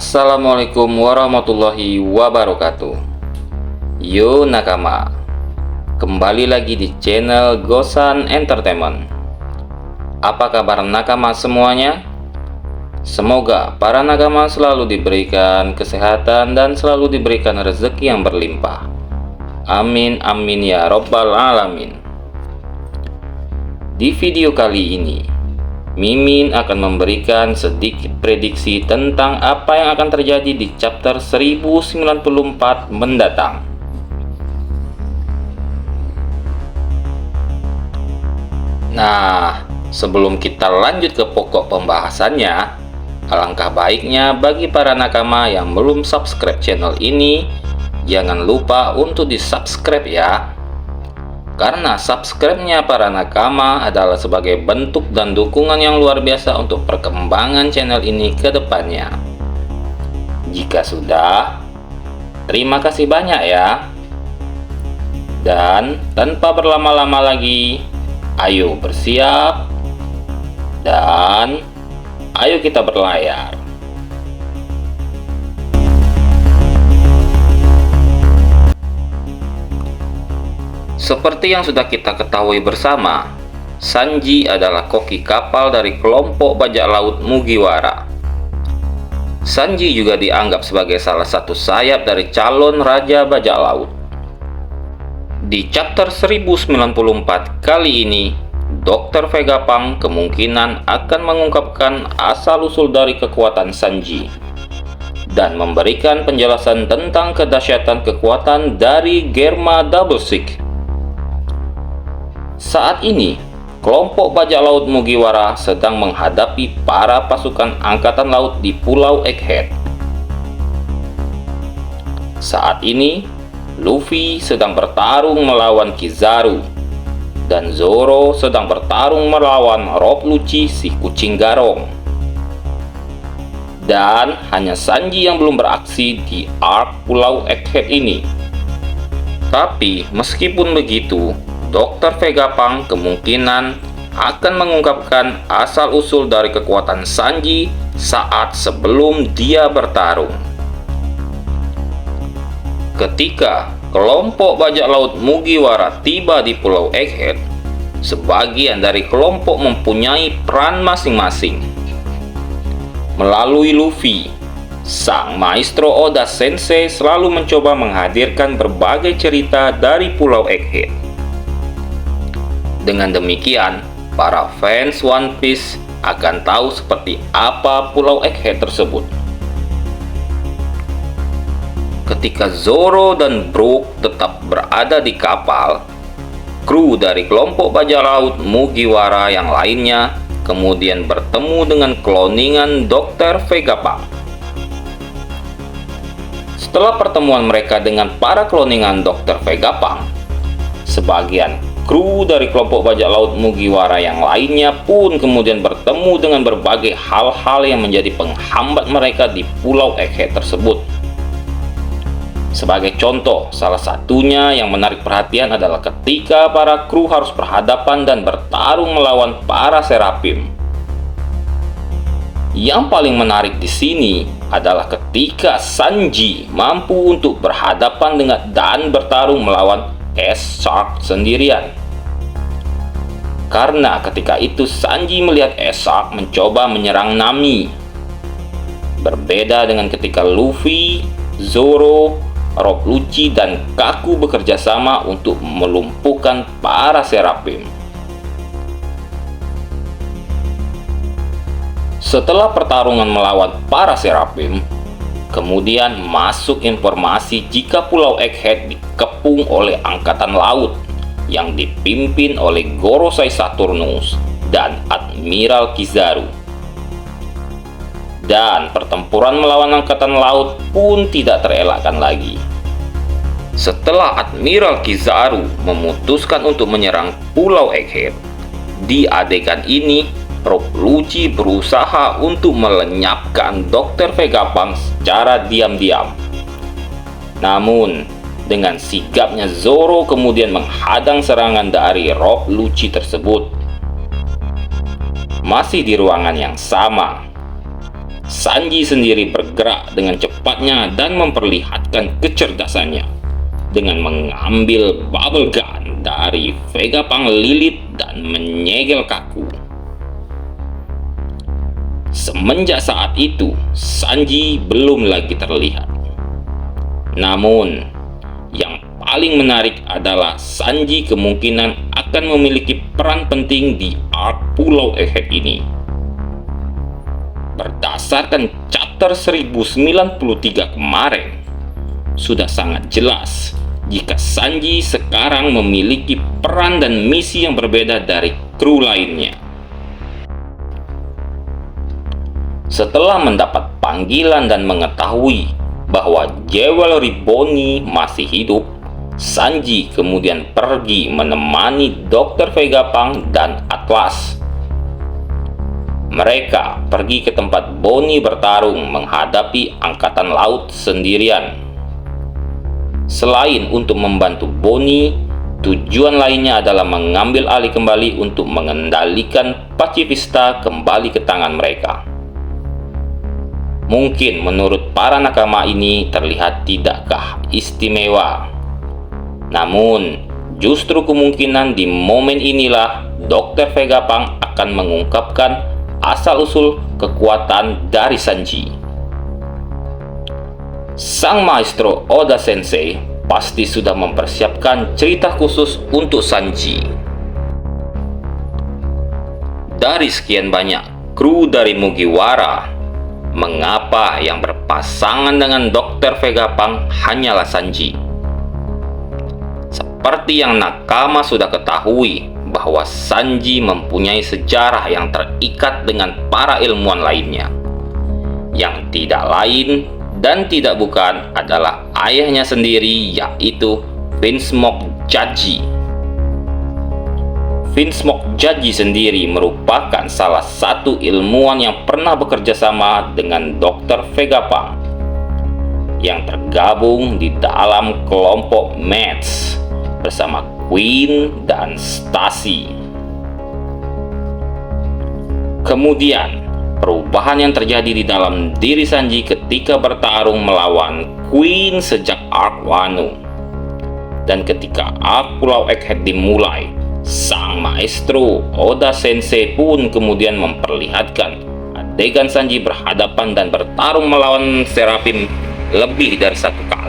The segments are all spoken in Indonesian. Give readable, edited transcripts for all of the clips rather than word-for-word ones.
Assalamualaikum warahmatullahi wabarakatuh. Yo nakama, kembali lagi di channel Gosan Entertainment. Apa kabar nakama semuanya? Semoga para nakama selalu diberikan kesehatan dan selalu diberikan rezeki yang berlimpah. Amin amin ya robbal alamin. Di video kali ini Mimin akan memberikan sedikit prediksi tentang apa yang akan terjadi di chapter 1094 mendatang. Nah, sebelum kita lanjut ke pokok pembahasannya, alangkah baiknya bagi para nakama yang belum subscribe channel ini, jangan lupa untuk di-subscribe ya. Karena subscribe-nya para nakama adalah sebagai bentuk dan dukungan yang luar biasa untuk perkembangan channel ini ke depannya. Jika sudah, terima kasih banyak ya. Dan tanpa berlama-lama lagi, ayo bersiap dan ayo kita berlayar. Seperti yang sudah kita ketahui bersama, Sanji adalah koki kapal dari kelompok bajak laut Mugiwara. Sanji juga dianggap sebagai salah satu sayap dari calon raja bajak laut. Di chapter 1094 kali ini, Dr. Vegapunk kemungkinan akan mengungkapkan asal-usul dari kekuatan Sanji dan memberikan penjelasan tentang kedahsyatan kekuatan dari Germa Double Six. Saat ini, kelompok bajak laut Mugiwara sedang menghadapi para pasukan angkatan laut di Pulau Egghead. Saat ini, Luffy sedang bertarung melawan Kizaru, dan Zoro sedang bertarung melawan Rob Lucci si kucing garong. Dan hanya Sanji yang belum beraksi di arc Pulau Egghead ini. Tapi meskipun begitu, Dr. Vegapunk kemungkinan akan mengungkapkan asal-usul dari kekuatan Sanji saat sebelum dia bertarung. Ketika kelompok bajak laut Mugiwara tiba di Pulau Egghead, sebagian dari kelompok mempunyai peran masing-masing. Melalui Luffy, sang maestro Oda Sensei selalu mencoba menghadirkan berbagai cerita dari Pulau Egghead. Dengan demikian, para fans One Piece akan tahu seperti apa Pulau Egghead tersebut. Ketika Zoro dan Brook tetap berada di kapal, kru dari kelompok bajak laut Mugiwara yang lainnya kemudian bertemu dengan kloningan Dr. Vegapunk. Setelah pertemuan mereka dengan para kloningan Dr. Vegapunk, sebagian kru dari kelompok bajak laut Mugiwara yang lainnya pun kemudian bertemu dengan berbagai hal-hal yang menjadi penghambat mereka di Pulau Egghead tersebut. Sebagai contoh, salah satunya yang menarik perhatian adalah ketika para kru harus berhadapan dan bertarung melawan para Seraphim. Yang paling menarik di sini adalah ketika Sanji mampu untuk berhadapan dengan dan bertarung melawan S-Shark sendirian. Karena ketika itu Sanji melihat S-Shark mencoba menyerang Nami. Berbeda dengan ketika Luffy, Zoro, Rob Lucci, dan Kaku bekerja sama untuk melumpuhkan para Seraphim. Setelah pertarungan melawan para Seraphim, kemudian masuk informasi jika Pulau Egghead dikepung oleh angkatan laut yang dipimpin oleh Gorosei Saturnus dan Admiral Kizaru. Dan pertempuran melawan angkatan laut pun tidak terelakkan lagi. Setelah Admiral Kizaru memutuskan untuk menyerang Pulau Egghead, di adegan ini Rob Lucci berusaha untuk melenyapkan Dr. Vegapunk secara diam-diam. Namun, dengan sigapnya Zoro kemudian menghadang serangan dari Rob Lucci tersebut. Masih di ruangan yang sama, Sanji sendiri bergerak dengan cepatnya dan memperlihatkan kecerdasannya dengan mengambil bubble gun dari Vegapunk lilit dan menyegel kaku. Semenjak saat itu, Sanji belum lagi terlihat. Namun, yang paling menarik adalah Sanji kemungkinan akan memiliki peran penting di arc Pulau Egghead ini. Berdasarkan chapter 1093 kemarin, sudah sangat jelas jika Sanji sekarang memiliki peran dan misi yang berbeda dari kru lainnya. Setelah mendapat panggilan dan mengetahui bahwa Jewelry Bonney masih hidup, Sanji kemudian pergi menemani Dr. Vegapunk dan Atlas. Mereka pergi ke tempat Bonney bertarung menghadapi angkatan laut sendirian. Selain untuk membantu Bonney, tujuan lainnya adalah mengambil alih kembali untuk mengendalikan Pacifista kembali ke tangan mereka. Mungkin menurut para nakama ini terlihat tidakkah istimewa. Namun, justru kemungkinan di momen inilah Dr. Vegapunk akan mengungkapkan asal-usul kekuatan dari Sanji. Sang maestro Oda Sensei pasti sudah mempersiapkan cerita khusus untuk Sanji. Dari sekian banyak kru dari Mugiwara, mengapa yang berpasangan dengan Dr. Vegapunk hanyalah Sanji? Seperti yang nakama sudah ketahui bahwa Sanji mempunyai sejarah yang terikat dengan para ilmuwan lainnya, yang tidak lain dan tidak bukan adalah ayahnya sendiri, yaitu Vinsmoke Judge. Vinsmoke Judge sendiri merupakan salah satu ilmuwan yang pernah bekerja sama dengan Dr. Vegapunk, yang tergabung di dalam kelompok Mets bersama Queen dan Stacy. Kemudian, perubahan yang terjadi di dalam diri Sanji ketika bertarung melawan Queen sejak arc Wano. Dan ketika arc Pulau Egghead dimulai, sang maestro Oda Sensei pun kemudian memperlihatkan adegan Sanji berhadapan dan bertarung melawan Seraphim lebih dari satu kali.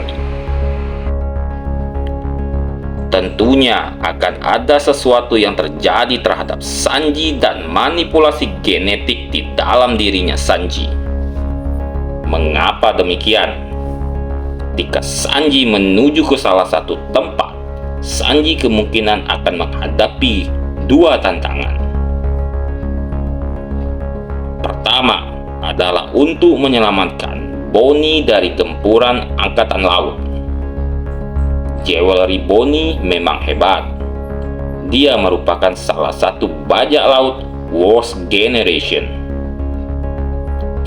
Tentunya akan ada sesuatu yang terjadi terhadap Sanji dan manipulasi genetik di dalam dirinya Sanji. Mengapa demikian? Jika Sanji menuju ke salah satu tempat, Sanji kemungkinan akan menghadapi dua tantangan. Pertama adalah untuk menyelamatkan Bonney dari gempuran angkatan laut. Jewelry Bonney memang hebat. Dia merupakan salah satu bajak laut Worst Generation.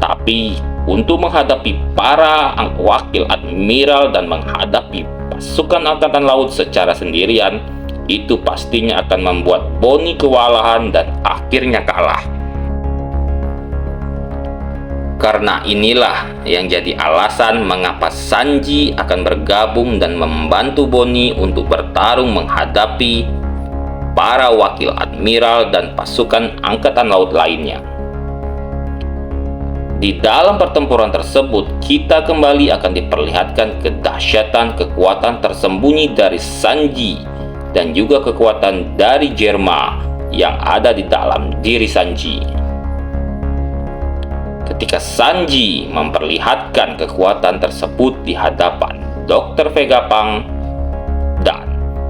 Tapi untuk menghadapi para wakil admiral dan menghadapi pasukan angkatan laut secara sendirian, itu pastinya akan membuat Bonney kewalahan dan akhirnya kalah. Karena inilah yang jadi alasan mengapa Sanji akan bergabung dan membantu Bonney untuk bertarung menghadapi para wakil admiral dan pasukan angkatan laut lainnya. Di dalam pertempuran tersebut, kita kembali akan diperlihatkan kedahsyatan kekuatan tersembunyi dari Sanji dan juga kekuatan dari Germa yang ada di dalam diri Sanji. Ketika Sanji memperlihatkan kekuatan tersebut di hadapan Dr. Vegapunk, dan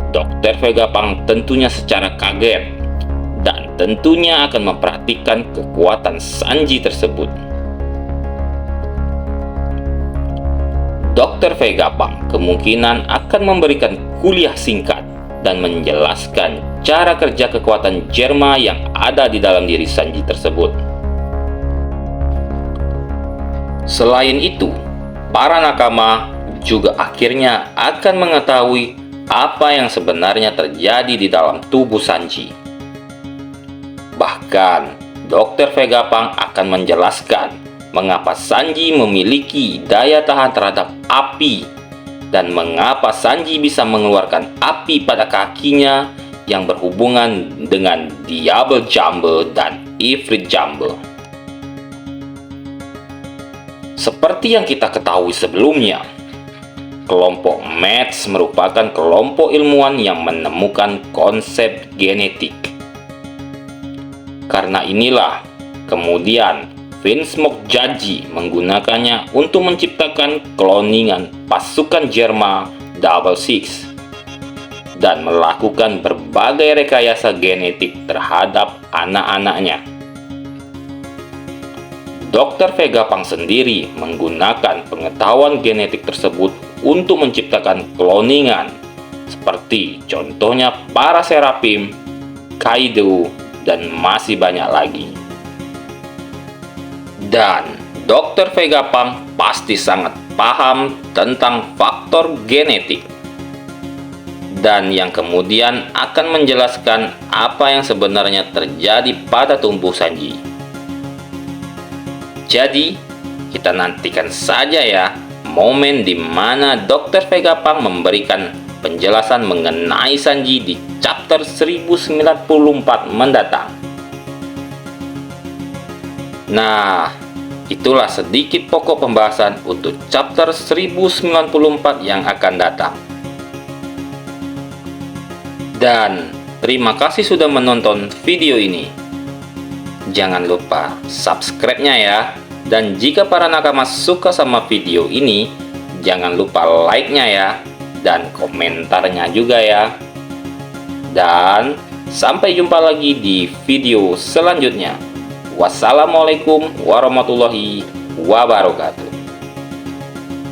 Dr. Vegapunk tentunya secara kaget dan tentunya akan memperhatikan kekuatan Sanji tersebut. Dr. Vegapunk kemungkinan akan memberikan kuliah singkat dan menjelaskan cara kerja kekuatan Germa yang ada di dalam diri Sanji tersebut. Selain itu, para nakama juga akhirnya akan mengetahui apa yang sebenarnya terjadi di dalam tubuh Sanji. Bahkan, Dr. Vegapunk akan menjelaskan mengapa Sanji memiliki daya tahan terhadap api, dan mengapa Sanji bisa mengeluarkan api pada kakinya yang berhubungan dengan Diable Jambe dan Ifrit Jambe. Seperti yang kita ketahui sebelumnya, kelompok Mets merupakan kelompok ilmuwan yang menemukan konsep genetik. Karena inilah, kemudian Vinsmoke Gyaji menggunakannya untuk menciptakan kloningan pasukan Jerma Double Six dan melakukan berbagai rekayasa genetik terhadap anak-anaknya. Dr. Vegapunk sendiri menggunakan pengetahuan genetik tersebut untuk menciptakan kloningan, seperti contohnya para Seraphim, Kaido, dan masih banyak lagi. Dan Dr. Vegapunk pasti sangat paham tentang faktor genetik, dan yang kemudian akan menjelaskan apa yang sebenarnya terjadi pada tubuh Sanji. Jadi, kita nantikan saja ya momen di mana Dr. Vegapunk memberikan penjelasan mengenai Sanji di chapter 1094 mendatang. Nah, itulah sedikit pokok pembahasan untuk chapter 1094 yang akan datang. Dan terima kasih sudah menonton video ini. Jangan lupa subscribe-nya ya. Dan jika para nakama suka sama video ini, jangan lupa like-nya ya. Dan komentarnya juga ya. Dan sampai jumpa lagi di video selanjutnya. Wassalamualaikum warahmatullahi wabarakatuh.